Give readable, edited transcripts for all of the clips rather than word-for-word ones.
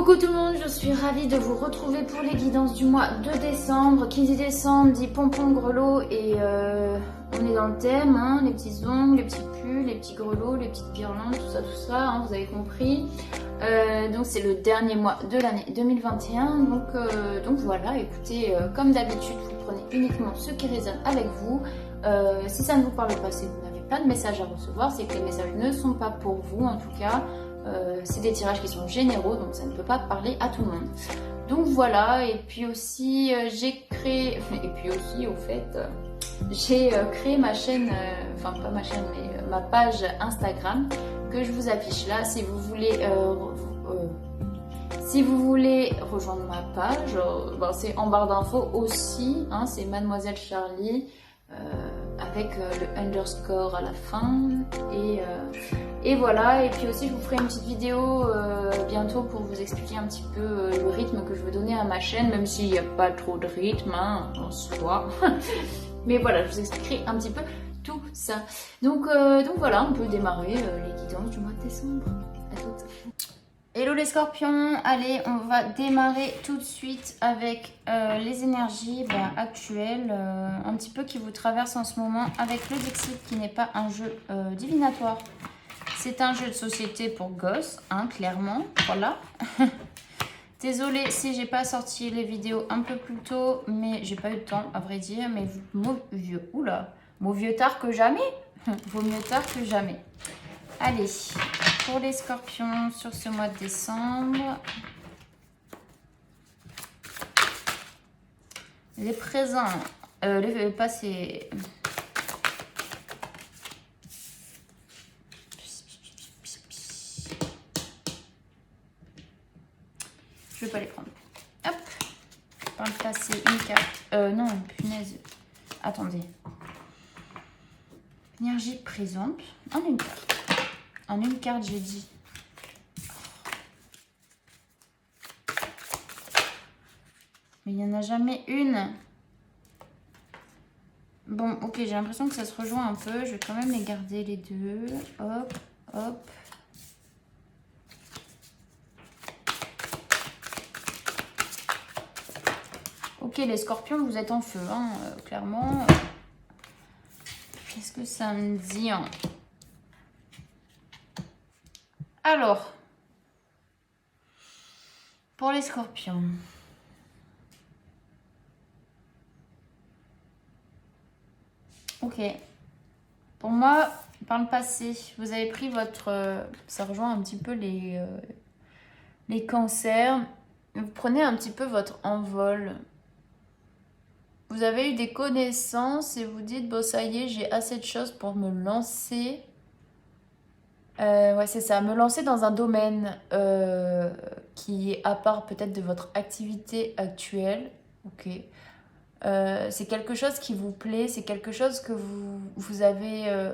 Coucou tout le monde, je suis ravie de vous retrouver pour les guidances du mois de décembre. Qui dit décembre dit pompons, grelots et on est dans le thème, hein, les petits ongles, les petits pulls, les petits grelots, les petites guirlandes, tout ça, hein, vous avez compris. Donc c'est le dernier mois de l'année 2021, donc voilà, écoutez, comme d'habitude, vous prenez uniquement ce qui résonne avec vous. Si ça ne vous parle pas, c'est que vous n'avez pas de message à recevoir, c'est que les messages ne sont pas pour vous en tout cas. C'est des tirages qui sont généraux, donc ça ne peut pas parler à tout le monde. Donc voilà, et puis aussi j'ai créé, j'ai créé ma chaîne, enfin pas ma chaîne, mais ma page Instagram que je vous affiche là. Si vous voulez rejoindre ma page, c'est en barre d'infos aussi, hein, c'est Mademoiselle Charlie. Avec le underscore à la fin et voilà. Et puis aussi je vous ferai une petite vidéo bientôt pour vous expliquer un petit peu le rythme que je veux donner à ma chaîne, même s'il n'y a pas trop de rythme hein, en soi. Mais voilà, je vous expliquerai un petit peu tout ça. Donc voilà, on peut démarrer les guidances du mois de décembre. À toutes. Hello les scorpions, allez on va démarrer tout de suite avec les énergies actuelles, un petit peu qui vous traversent en ce moment avec le Dixit qui n'est pas un jeu divinatoire. C'est un jeu de société pour gosses, hein, clairement, voilà. Désolée si j'ai pas sorti les vidéos un peu plus tôt, mais j'ai pas eu de temps à vrai dire, mais vaut mieux tard que jamais, vaut mieux tard que jamais. Allez, pour les scorpions sur ce mois de décembre, les présents, les passés. Je vais pas les prendre. Hop, par le passé, une carte. Non, punaise. Attendez. Énergie présente, en une carte. En une carte, j'ai dit. Mais il n'y en a jamais une. Bon, ok, j'ai l'impression que ça se rejoint un peu. Je vais quand même les garder les deux. Hop, hop. Ok, les scorpions, vous êtes en feu, hein, clairement. Qu'est-ce que ça me dit hein? Alors, pour les scorpions, ok, pour moi, par le passé, vous avez pris votre, ça rejoint un petit peu les cancers, vous prenez un petit peu votre envol. Vous avez eu des connaissances et vous dites, bon ça y est, j'ai assez de choses pour me lancer. Ouais, c'est ça, me lancer dans un domaine qui est à part peut-être de votre activité actuelle. Ok. C'est quelque chose qui vous plaît, c'est quelque chose que vous avez,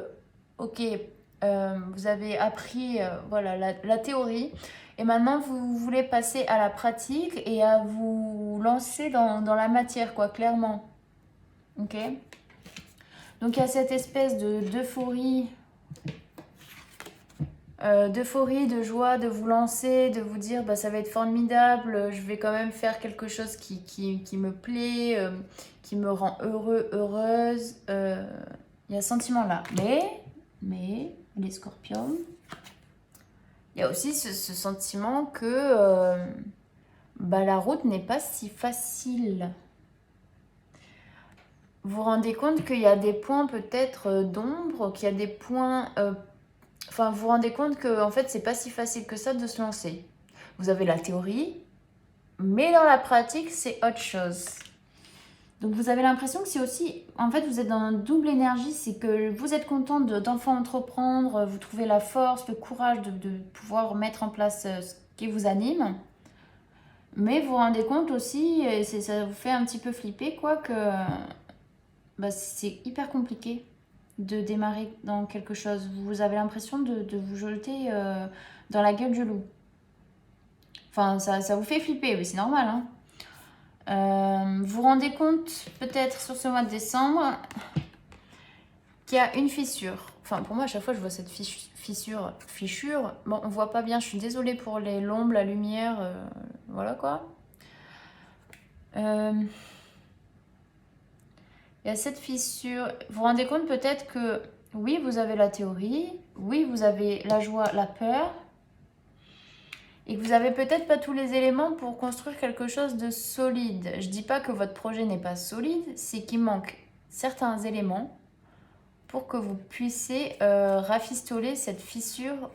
vous avez appris voilà, la théorie. Et maintenant, vous voulez passer à la pratique et à vous lancer dans la matière, quoi, clairement. Ok. Donc, il y a cette espèce d'euphorie. D'euphorie, de joie, de vous lancer, de vous dire bah, ça va être formidable, je vais quand même faire quelque chose qui me plaît, qui me rend heureux, heureuse. Il y a ce sentiment-là. Mais, les scorpions, il y a aussi ce sentiment que la route n'est pas si facile. Vous vous rendez compte qu'il y a des points peut-être d'ombre, qu'il y a des points... Enfin, vous vous rendez compte que en fait, c'est pas si facile que ça de se lancer. Vous avez la théorie, mais dans la pratique, c'est autre chose. Donc, vous avez l'impression que c'est aussi... En fait, vous êtes dans une double énergie. C'est que vous êtes content d'enfin entreprendre, vous trouvez la force, le courage de pouvoir mettre en place ce qui vous anime. Mais vous vous rendez compte aussi, et ça vous fait un petit peu flipper, quoi, que c'est hyper compliqué de démarrer dans quelque chose. Vous avez l'impression de vous jeter dans la gueule du loup. Enfin, ça vous fait flipper, mais c'est normal. Hein. Vous vous rendez compte, peut-être sur ce mois de décembre, qu'il y a une fissure. Enfin, pour moi, à chaque fois, je vois cette fissure. Bon, on voit pas bien, je suis désolée pour l'ombre, la lumière, voilà quoi. Il y a cette fissure. Vous vous rendez compte peut-être que, oui, vous avez la théorie, oui, vous avez la joie, la peur, et que vous avez peut-être pas tous les éléments pour construire quelque chose de solide. Je dis pas que votre projet n'est pas solide, c'est qu'il manque certains éléments pour que vous puissiez rafistoler cette fissure.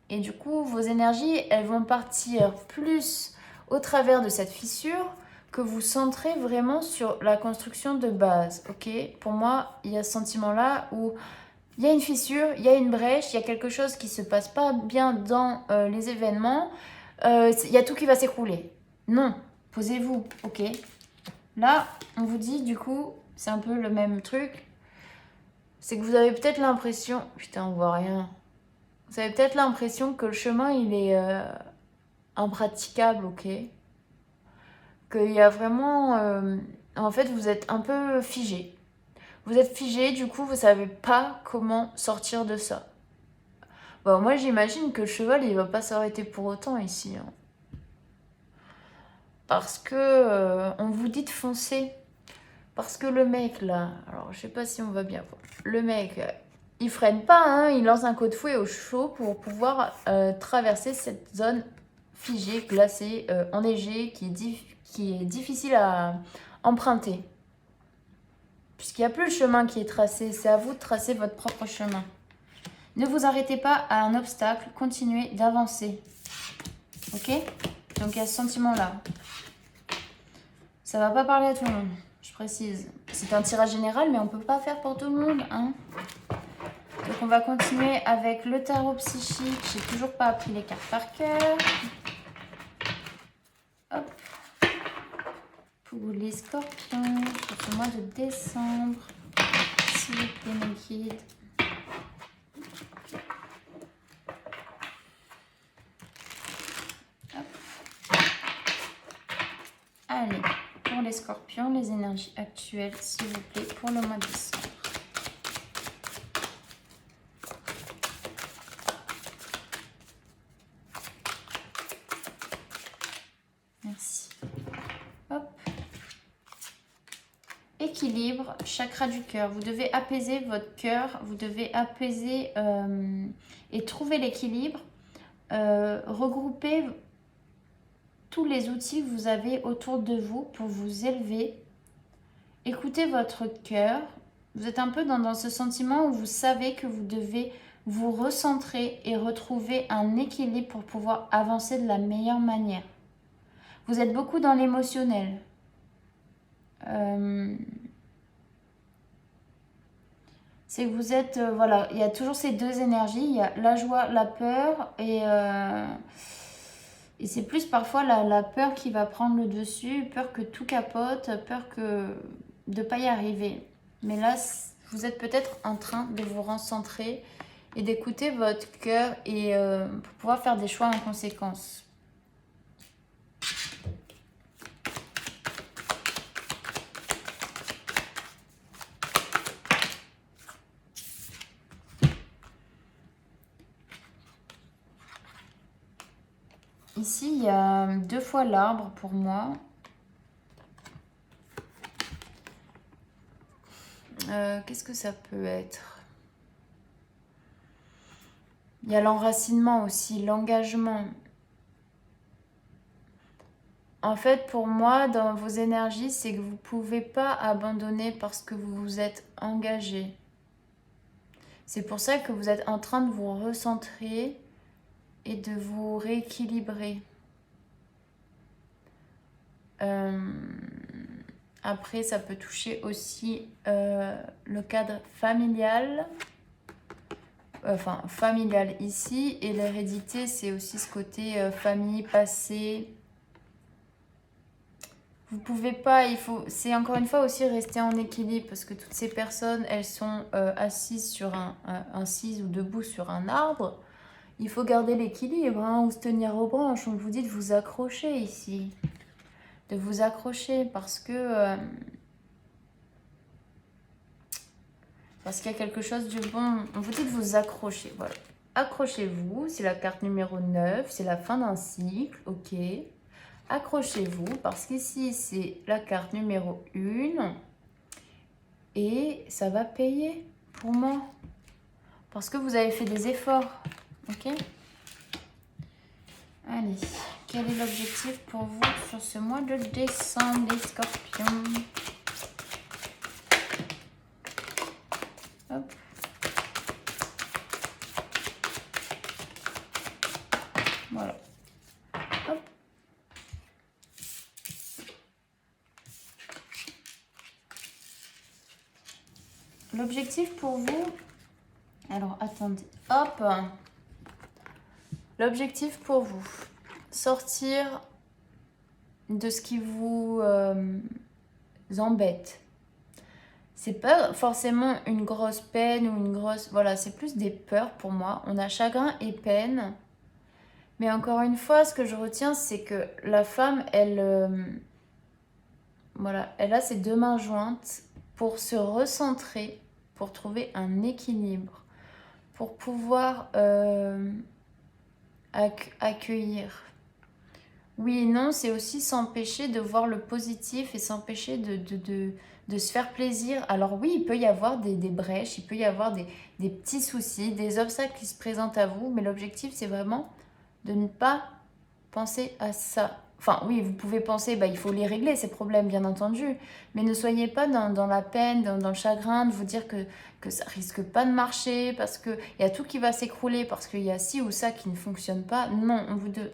Et du coup, vos énergies, elles vont partir plus au travers de cette fissure que vous centrez vraiment sur la construction de base. Ok, pour moi, il y a ce sentiment-là où il y a une fissure, il y a une brèche, il y a quelque chose qui se passe pas bien dans les événements. Il y a tout qui va s'écrouler. Non, posez-vous, ok. Là, on vous dit, du coup, c'est un peu le même truc. C'est que vous avez peut-être l'impression... Putain, on voit rien. Vous avez peut-être l'impression que le chemin, il est impraticable, ok. Qu'il y a vraiment... en fait, vous êtes un peu figé. Vous êtes figé, du coup, vous savez pas comment sortir de ça. Bon, moi, j'imagine que le cheval, il va pas s'arrêter pour autant ici. Hein. Parce que on vous dit de foncer. Parce que le mec, là... Alors, je sais pas si on va bien voir. Le mec... il freine pas, hein, il lance un coup de fouet au chaud pour pouvoir traverser cette zone figée, glacée, enneigée, qui est difficile à emprunter. Puisqu'il n'y a plus le chemin qui est tracé, c'est à vous de tracer votre propre chemin. Ne vous arrêtez pas à un obstacle, continuez d'avancer. Ok? Donc il y a ce sentiment-là. Ça va pas parler à tout le monde, je précise. C'est un tirage général, mais on peut pas faire pour tout le monde, hein. Donc on va continuer avec le tarot psychique. J'ai toujours pas appris les cartes par cœur. Hop. Pour les scorpions, pour ce mois de décembre. S'il vous plaît, mes guides. Hop. Allez, pour les scorpions, les énergies actuelles, s'il vous plaît, pour le mois de décembre. Merci. Hop. Équilibre, chakra du cœur. Vous devez apaiser votre cœur, vous devez apaiser et trouver l'équilibre. Regrouper tous les outils que vous avez autour de vous pour vous élever. Écoutez votre cœur. Vous êtes un peu dans ce sentiment où vous savez que vous devez vous recentrer et retrouver un équilibre pour pouvoir avancer de la meilleure manière. Vous êtes beaucoup dans l'émotionnel. C'est que vous êtes... voilà, il y a toujours ces deux énergies. Il y a la joie, la peur et c'est plus parfois la peur qui va prendre le dessus. Peur que tout capote, peur que de ne pas y arriver. Mais là, vous êtes peut-être en train de vous recentrer et d'écouter votre cœur et pour pouvoir faire des choix en conséquence. Ici, il y a 2 fois l'arbre pour moi. Qu'est-ce que ça peut être? Il y a l'enracinement aussi, l'engagement. En fait, pour moi, dans vos énergies, c'est que vous ne pouvez pas abandonner parce que vous vous êtes engagé. C'est pour ça que vous êtes en train de vous recentrer et de vous rééquilibrer. Après, ça peut toucher aussi le cadre familial. Enfin, familial ici. Et l'hérédité, c'est aussi ce côté famille, passé. Vous pouvez pas, c'est encore une fois aussi rester en équilibre parce que toutes ces personnes, elles sont assises sur assises ou debout sur un arbre. Il faut garder l'équilibre, hein, ou se tenir aux branches. On vous dit de vous accrocher ici. De vous accrocher parce que Parce qu'il y a quelque chose de bon. On vous dit de vous accrocher, voilà. Accrochez-vous, c'est la carte numéro 9, c'est la fin d'un cycle, ok. Accrochez-vous, parce qu'ici, c'est la carte numéro 1. Et ça va payer pour moi. Parce que vous avez fait des efforts, ok. Allez, quel est l'objectif pour vous sur ce mois de décembre, les scorpions? Hop. Voilà. Hop. L'objectif pour vous... Alors, attendez. Hop. L'objectif pour vous, sortir de ce qui vous embête. C'est pas forcément une grosse peine ou une grosse... Voilà, c'est plus des peurs pour moi. On a chagrin et peine. Mais encore une fois, ce que je retiens, c'est que la femme, elle... voilà, elle a ses deux mains jointes pour se recentrer, pour trouver un équilibre, pour pouvoir accueillir. Oui et non, c'est aussi s'empêcher de voir le positif et s'empêcher de se faire plaisir. Alors oui, il peut y avoir des brèches, il peut y avoir des petits soucis, des obstacles qui se présentent à vous, mais l'objectif, c'est vraiment de ne pas penser à ça. Enfin oui, vous pouvez penser, il faut les régler, ces problèmes, bien entendu, mais ne soyez pas dans la peine, dans le chagrin, de vous dire que ça risque pas de marcher, parce qu'il y a tout qui va s'écrouler, parce qu'il y a ci ou ça qui ne fonctionne pas. Non,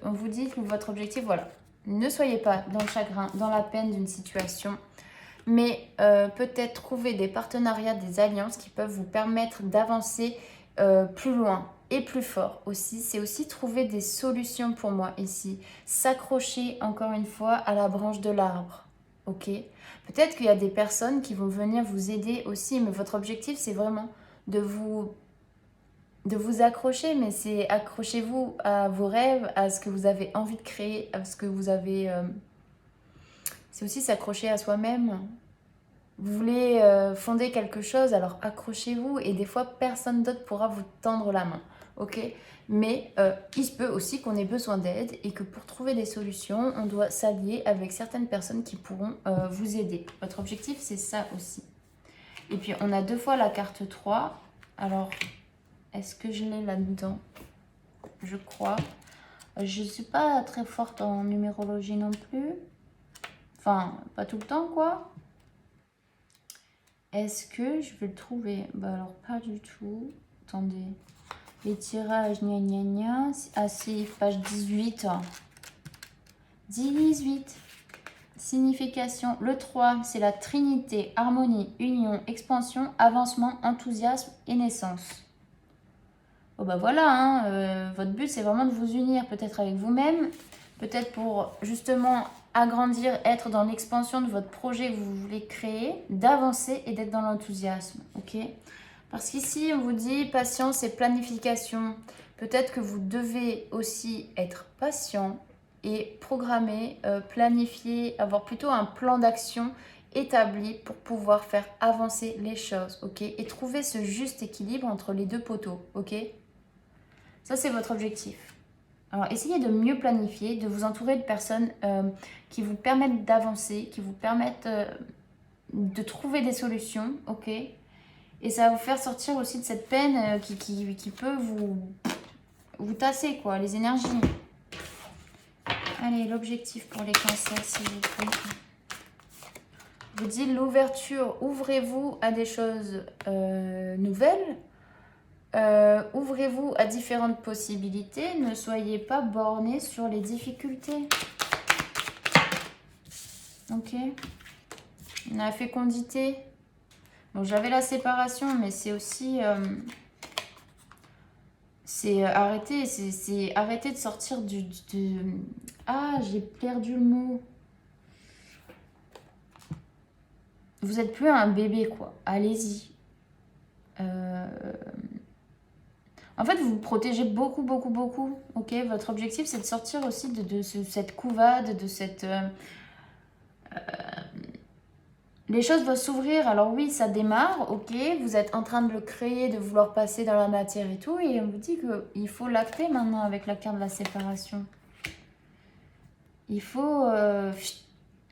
on vous dit que votre objectif, voilà, ne soyez pas dans le chagrin, dans la peine d'une situation, mais peut-être trouver des partenariats, des alliances qui peuvent vous permettre d'avancer plus loin. Et plus fort aussi, c'est aussi trouver des solutions pour moi ici. S'accrocher encore une fois à la branche de l'arbre, ok? Peut-être qu'il y a des personnes qui vont venir vous aider aussi, mais votre objectif c'est vraiment de vous accrocher, mais c'est accrochez-vous à vos rêves, à ce que vous avez envie de créer, à ce que vous avez... C'est aussi s'accrocher à soi-même. Vous voulez fonder quelque chose, alors accrochez-vous et des fois personne d'autre pourra vous tendre la main. Ok, mais il se peut aussi qu'on ait besoin d'aide et que pour trouver des solutions, on doit s'allier avec certaines personnes qui pourront vous aider. Votre objectif, c'est ça aussi. Et puis, on a deux fois la carte 3. Alors, est-ce que je l'ai là-dedans? Je crois. Je ne suis pas très forte en numérologie non plus. Enfin, pas tout le temps, quoi. Est-ce que je vais le trouver? Alors, pas du tout. Attendez. Les tirages, gna gna gna. Ah si, page 18. 18. Signification. Le 3, c'est la trinité, harmonie, union, expansion, avancement, enthousiasme et naissance. Oh voilà, hein, votre but c'est vraiment de vous unir peut-être avec vous-même, peut-être pour justement agrandir, être dans l'expansion de votre projet que vous voulez créer, d'avancer et d'être dans l'enthousiasme, ok? Parce qu'ici, on vous dit patience et planification. Peut-être que vous devez aussi être patient et programmer, planifier, avoir plutôt un plan d'action établi pour pouvoir faire avancer les choses, ok? Et trouver ce juste équilibre entre les deux poteaux, ok? Ça, c'est votre objectif. Alors, essayez de mieux planifier, de vous entourer de personnes qui vous permettent d'avancer, qui vous permettent de trouver des solutions, ok? Et ça va vous faire sortir aussi de cette peine qui peut vous tasser, quoi, les énergies. Allez, l'objectif pour les cancers, s'il vous plaît. Je vous dis l'ouverture. Ouvrez-vous à des choses nouvelles. Ouvrez-vous à différentes possibilités. Ne soyez pas bornés sur les difficultés. Ok. On a la fécondité. Bon, j'avais la séparation, mais c'est aussi... c'est arrêter de sortir Ah, j'ai perdu le mot. Vous n'êtes plus un bébé, quoi. Allez-y. En fait, vous vous protégez beaucoup, beaucoup, beaucoup. Ok, votre objectif, c'est de sortir aussi de cette couvade, de les choses vont s'ouvrir. Alors oui, ça démarre, ok, vous êtes en train de le créer, de vouloir passer dans la matière et tout, et on vous dit qu'il faut l'acter maintenant avec la carte de la séparation. Il faut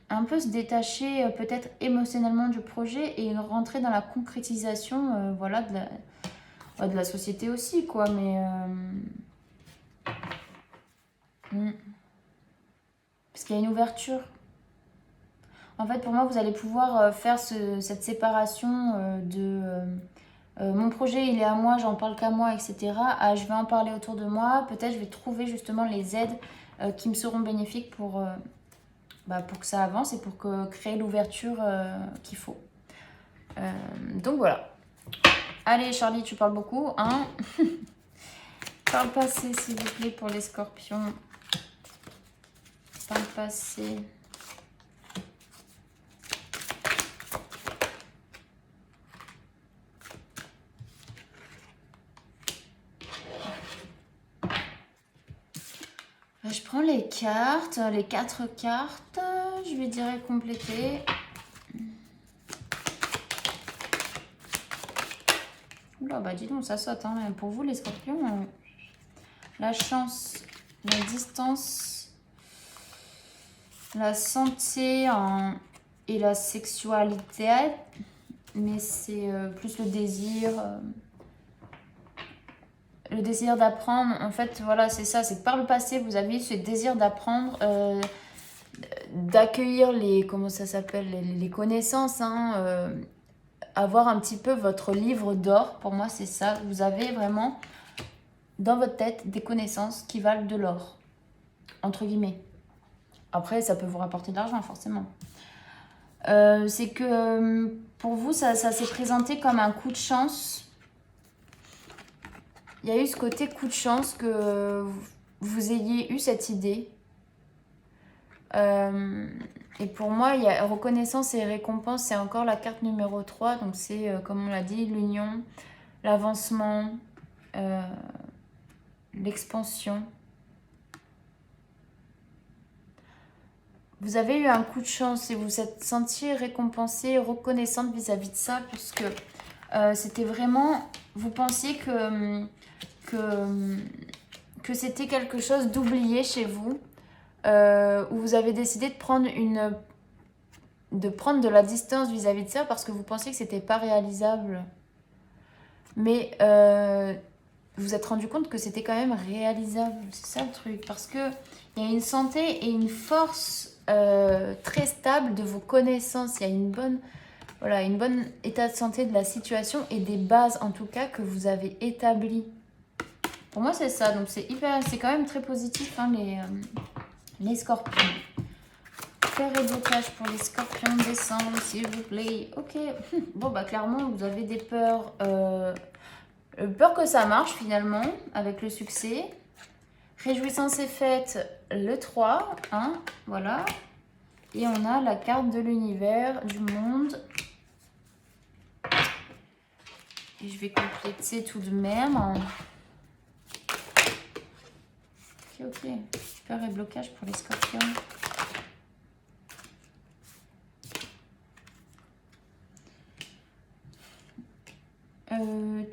un peu se détacher peut-être émotionnellement du projet et rentrer dans la concrétisation voilà, de la société aussi, quoi, mais... Parce qu'il y a une ouverture. En fait, pour moi, vous allez pouvoir faire cette séparation de mon projet, il est à moi, j'en parle qu'à moi, etc. Ah, je vais en parler autour de moi. Peut-être je vais trouver justement les aides qui me seront bénéfiques pour que ça avance et pour créer l'ouverture qu'il faut. Donc voilà. Allez, Charlie, tu parles beaucoup, hein. Par le passé, s'il vous plaît, pour les scorpions. Par le passé. Je prends les cartes, les 4 cartes. Je vais direct compléter. Oula, bah dis donc, ça saute. Hein. Pour vous, les scorpions, la chance, la distance, la santé et la sexualité. Mais c'est plus le désir. Le désir d'apprendre, en fait, voilà, c'est ça. C'est que par le passé, vous avez eu ce désir d'apprendre, d'accueillir les, comment ça s'appelle, les connaissances, hein, avoir un petit peu votre livre d'or. Pour moi, c'est ça. Vous avez vraiment, dans votre tête, des connaissances qui valent de l'or, entre guillemets. Après, ça peut vous rapporter de l'argent, forcément. C'est que, pour vous, ça s'est présenté comme un coup de chance. Il y a eu ce côté coup de chance que vous ayez eu cette idée. Et pour moi, il y a reconnaissance et récompense, c'est encore la carte numéro 3. Donc c'est, comme on l'a dit, l'union, l'avancement, l'expansion. Vous avez eu un coup de chance et vous vous êtes senti récompensée, reconnaissante vis-à-vis de ça, puisque c'était vraiment... Vous pensiez que c'était quelque chose d'oublié chez vous, où vous avez décidé de prendre de la distance vis-à-vis de ça parce que vous pensiez que c'était pas réalisable. Mais vous vous êtes rendu compte que c'était quand même réalisable. C'est ça le truc. Parce qu'il y a une santé et une force très stable de vos connaissances. Il y a une bonne état de santé de la situation et des bases en tout cas que vous avez établies. Pour moi, c'est ça. Donc, c'est quand même très positif, hein, les scorpions. Faire et blocage pour les scorpions, descendre, s'il vous plaît. Ok. Bon, bah, clairement, vous avez des peurs. Peur que ça marche, finalement, avec le succès. Réjouissance est faite, le 3. Hein, voilà. Et on a la carte de l'univers, du monde. Et je vais compléter tout de même. Ok, peur et blocage pour les scorpions.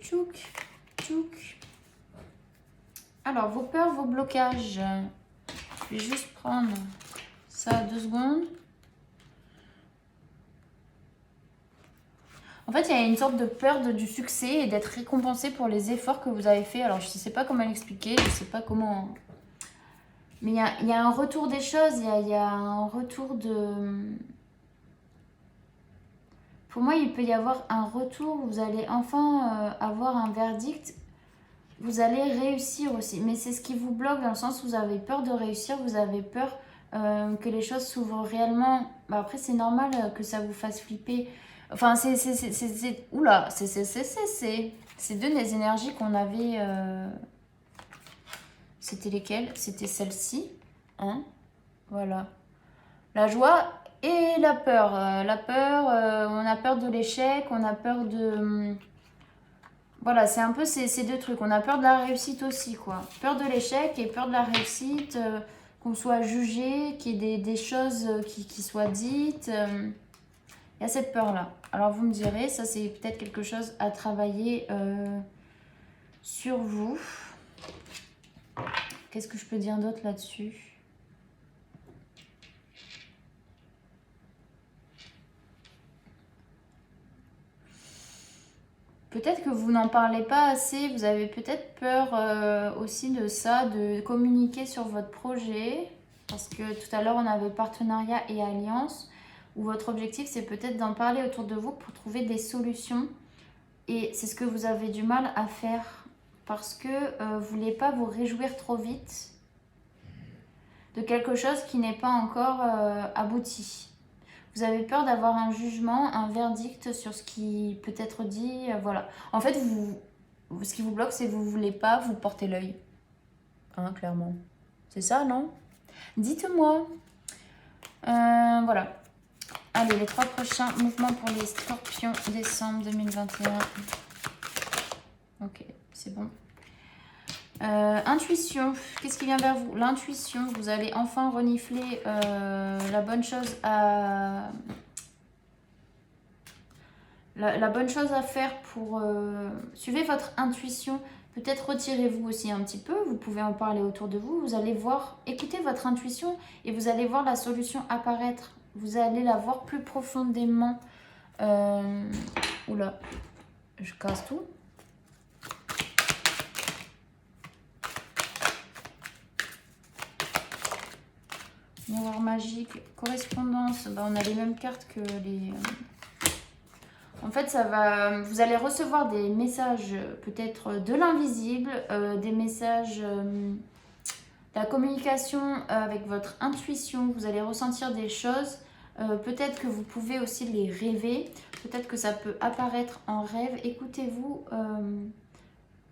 Tchouk. Alors, vos peurs, vos blocages. Je vais juste prendre ça 2 secondes. En fait, il y a une sorte de peur du succès et d'être récompensé pour les efforts que vous avez faits. Alors, je ne sais pas comment l'expliquer, je ne sais pas comment... Mais il y a un retour des choses, il y a un retour de... Pour moi, il peut y avoir un retour, vous allez enfin avoir un verdict, vous allez réussir aussi. Mais c'est ce qui vous bloque dans le sens où vous avez peur de réussir, vous avez peur que les choses s'ouvrent réellement. Bah, après, c'est normal que ça vous fasse flipper. Enfin, oula, c'est deux des énergies qu'on avait... C'était lesquelles? C'était celle-ci. Hein, voilà. La joie et la peur. La peur, on a peur de l'échec, on a peur de... Voilà, c'est un peu ces deux trucs. On a peur de la réussite aussi, quoi. Peur de l'échec et peur de la réussite, qu'on soit jugé, qu'il y ait des choses qui soient dites. Il y a cette peur-là. Alors vous me direz, ça c'est peut-être quelque chose à travailler sur vous. Qu'est-ce que je peux dire d'autre là-dessus? Peut-être que vous n'en parlez pas assez, vous avez peut-être peur aussi de ça, de communiquer sur votre projet. Parce que tout à l'heure, on avait partenariat et alliance, où votre objectif, c'est peut-être d'en parler autour de vous pour trouver des solutions. Et c'est ce que vous avez du mal à faire, parce que vous ne voulez pas vous réjouir trop vite de quelque chose qui n'est pas encore abouti. Vous avez peur d'avoir un jugement, un verdict sur ce qui peut être dit, voilà. En fait, ce qui vous bloque, c'est que vous ne voulez pas vous porter l'œil. Hein, clairement. C'est ça, non? Dites-moi. Voilà. Allez, les 3 prochains mouvements pour les scorpions, décembre 2021. Ok, c'est bon. Intuition, qu'est-ce qui vient vers vous? L'intuition, vous allez enfin renifler la bonne chose à... La bonne chose à faire pour... suivez votre intuition. Peut-être retirez-vous aussi un petit peu. Vous pouvez en parler autour de vous. Vous allez voir, écoutez votre intuition et vous allez voir la solution apparaître. Vous allez la voir plus profondément. Oula, je casse tout. Miroir magique, correspondance, on a les mêmes cartes que les... En fait, ça va. Vous allez recevoir des messages peut-être de l'invisible, des messages de la communication avec votre intuition. Vous allez ressentir des choses. Peut-être que vous pouvez aussi les rêver. Peut-être que ça peut apparaître en rêve. Écoutez-vous.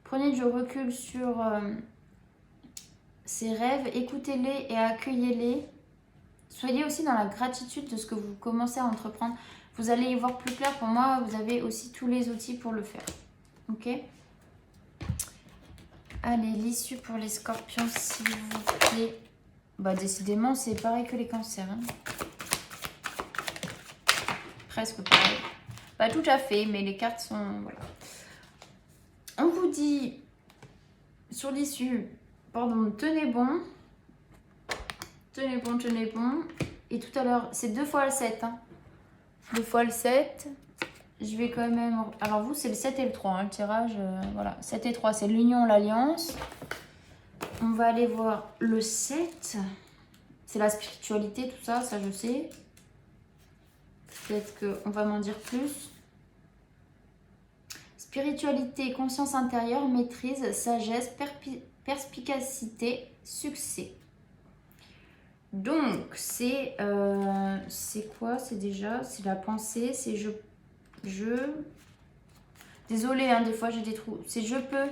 Prenez du recul sur ces rêves. Écoutez-les et accueillez-les. Soyez aussi dans la gratitude de ce que vous commencez à entreprendre. Vous allez y voir plus clair. Pour moi, vous avez aussi tous les outils pour le faire. Ok? Allez, l'issue pour les scorpions, s'il vous plaît. Bah, décidément, c'est pareil que les cancers. Hein. Presque pareil. Pas tout à fait, mais les cartes sont... Voilà. On vous dit, sur l'issue, pardon, tenez bon. Tenez bon, tenez bon. Et tout à l'heure, c'est 2 fois le 7. Hein. 2 fois le 7. Je vais quand même... Alors vous, c'est le 7 et le 3. Hein, le tirage, voilà. 7 et 3, c'est l'union, l'alliance. On va aller voir le 7. C'est la spiritualité, tout ça, ça je sais. Peut-être qu'on va m'en dire plus. Spiritualité, conscience intérieure, maîtrise, sagesse, perspicacité, succès. Donc, c'est quoi? C'est déjà, c'est la pensée, c'est je. Désolée, hein, des fois j'ai des trous. C'est je peux.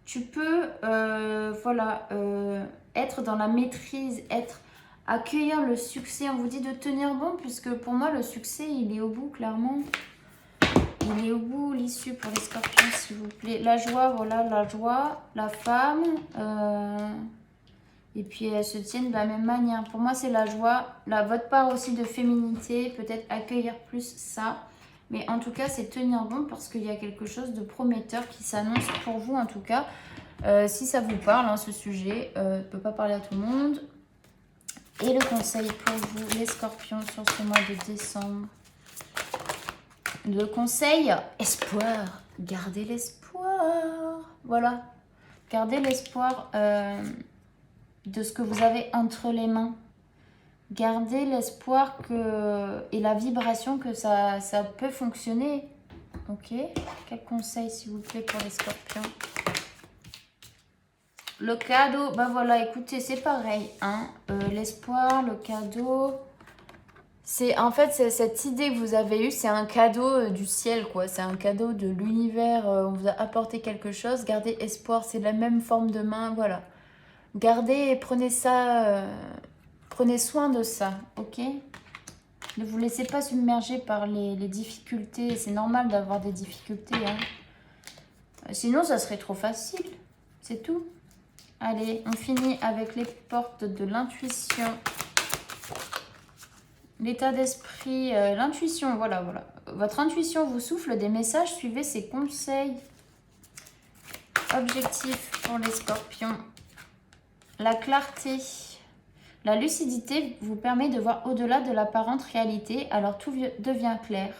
Tu peux, voilà, être dans la maîtrise, accueillir le succès. On vous dit de tenir bon, puisque pour moi, le succès, il est au bout, clairement. Il est au bout, l'issue pour les scorpions, s'il vous plaît. La joie, voilà, la joie, la femme. Et puis elles se tiennent de la même manière. Pour moi, c'est la joie, votre part aussi de féminité, peut-être accueillir plus ça. Mais en tout cas, c'est tenir bon parce qu'il y a quelque chose de prometteur qui s'annonce pour vous, en tout cas. Si ça vous parle, hein, ce sujet, ne peut pas parler à tout le monde. Et le conseil pour vous, les scorpions, sur ce mois de décembre. Le conseil, espoir. Gardez l'espoir. Voilà. Gardez l'espoir de ce que vous avez entre les mains. Gardez l'espoir et la vibration que ça peut fonctionner. Ok. Quel conseil, s'il vous plaît, pour les scorpions? Le cadeau, bah voilà, écoutez, c'est pareil. Hein. L'espoir, le cadeau... En fait, cette idée que vous avez eue, c'est un cadeau du ciel, quoi. C'est un cadeau de l'univers. On vous a apporté quelque chose. Gardez espoir, c'est la même forme de main, voilà. Gardez et prenez ça, prenez soin de ça, ok? Ne vous laissez pas submerger par les difficultés. C'est normal d'avoir des difficultés, hein. Sinon, ça serait trop facile. C'est tout. Allez, on finit avec les portes de l'intuition. L'état d'esprit, l'intuition, voilà. Votre intuition vous souffle des messages, suivez ses conseils. Objectif pour les scorpions. La clarté. La lucidité vous permet de voir au-delà de l'apparente réalité, alors tout devient clair.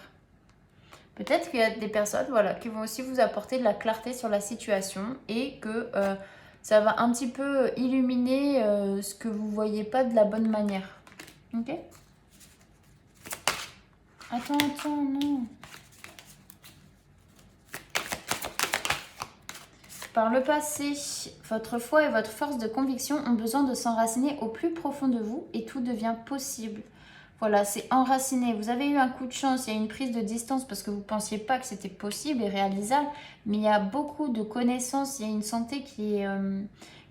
Peut-être qu'il y a des personnes qui vont aussi vous apporter de la clarté sur la situation et que ça va un petit peu illuminer ce que vous ne voyez pas de la bonne manière. Ok? Attends, non. Par le passé, votre foi et votre force de conviction ont besoin de s'enraciner au plus profond de vous et tout devient possible. Voilà, c'est enraciné. Vous avez eu un coup de chance, il y a une prise de distance parce que vous ne pensiez pas que c'était possible et réalisable, mais il y a beaucoup de connaissances, il y a une santé qui est...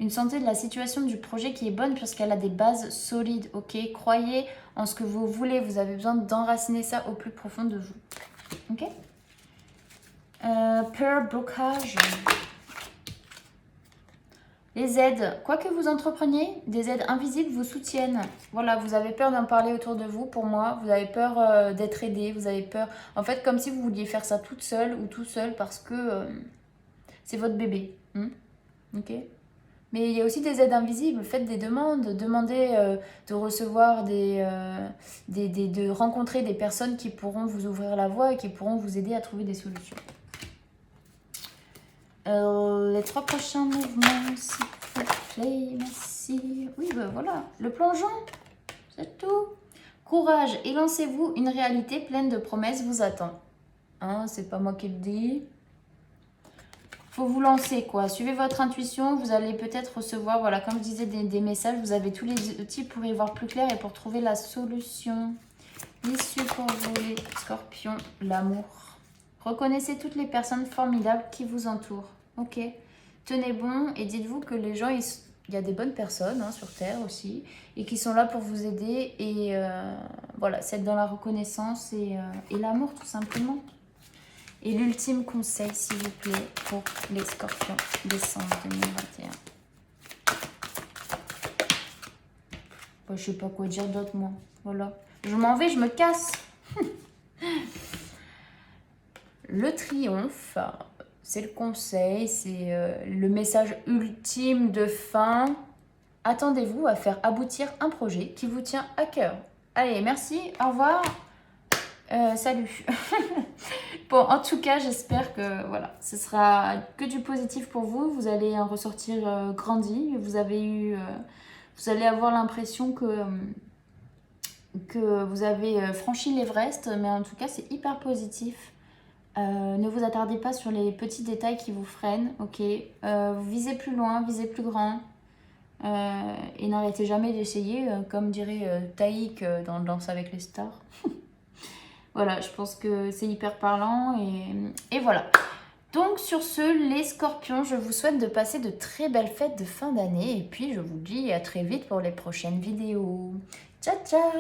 une santé de la situation du projet qui est bonne parce qu'elle a des bases solides, ok? Croyez en ce que vous voulez, vous avez besoin d'enraciner ça au plus profond de vous, ok? Peur, blocage... Les aides, quoi que vous entrepreniez, des aides invisibles vous soutiennent. Voilà, vous avez peur d'en parler autour de vous, pour moi. Vous avez peur d'être aidé, vous avez peur... En fait, comme si vous vouliez faire ça toute seule ou tout seul parce que c'est votre bébé. Ok. Mais il y a aussi des aides invisibles. Faites des demandes. Demandez de recevoir de rencontrer des personnes qui pourront vous ouvrir la voie et qui pourront vous aider à trouver des solutions. Les 3 prochains mouvements, s'il vous plaît, merci. Oui, ben voilà, le plongeon, c'est tout. Courage et lancez-vous, une réalité pleine de promesses vous attend. Hein, c'est pas moi qui le dis. Faut vous lancer, quoi. Suivez votre intuition, vous allez peut-être recevoir, voilà, comme je disais, des messages. Vous avez tous les outils pour y voir plus clair et pour trouver la solution. L'issue pour vous, les scorpions, l'amour. Reconnaissez toutes les personnes formidables qui vous entourent. Ok. Tenez bon et dites-vous que les gens, il y a des bonnes personnes sur Terre aussi et qui sont là pour vous aider. Et voilà, c'est être dans la reconnaissance et l'amour tout simplement. Et l'ultime conseil, s'il vous plaît, pour les scorpions, décembre 2021. Bah, je sais pas quoi dire d'autre, moi. Voilà. Je m'en vais, je me casse. Le triomphe, c'est le conseil, c'est le message ultime de fin. Attendez-vous à faire aboutir un projet qui vous tient à cœur. Allez, merci, au revoir, salut. Bon, en tout cas, j'espère que voilà, ce sera que du positif pour vous. Vous allez en ressortir grandi. Vous allez avoir l'impression que vous avez franchi l'Everest, mais en tout cas, c'est hyper positif. Ne vous attardez pas sur les petits détails qui vous freinent, ok. Visez plus loin, visez plus grand. Et n'arrêtez jamais d'essayer, comme dirait Taïk dans Danse avec les stars. Voilà, je pense que c'est hyper parlant et voilà. Donc sur ce, les scorpions, je vous souhaite de passer de très belles fêtes de fin d'année. Et puis je vous dis à très vite pour les prochaines vidéos. Ciao, ciao!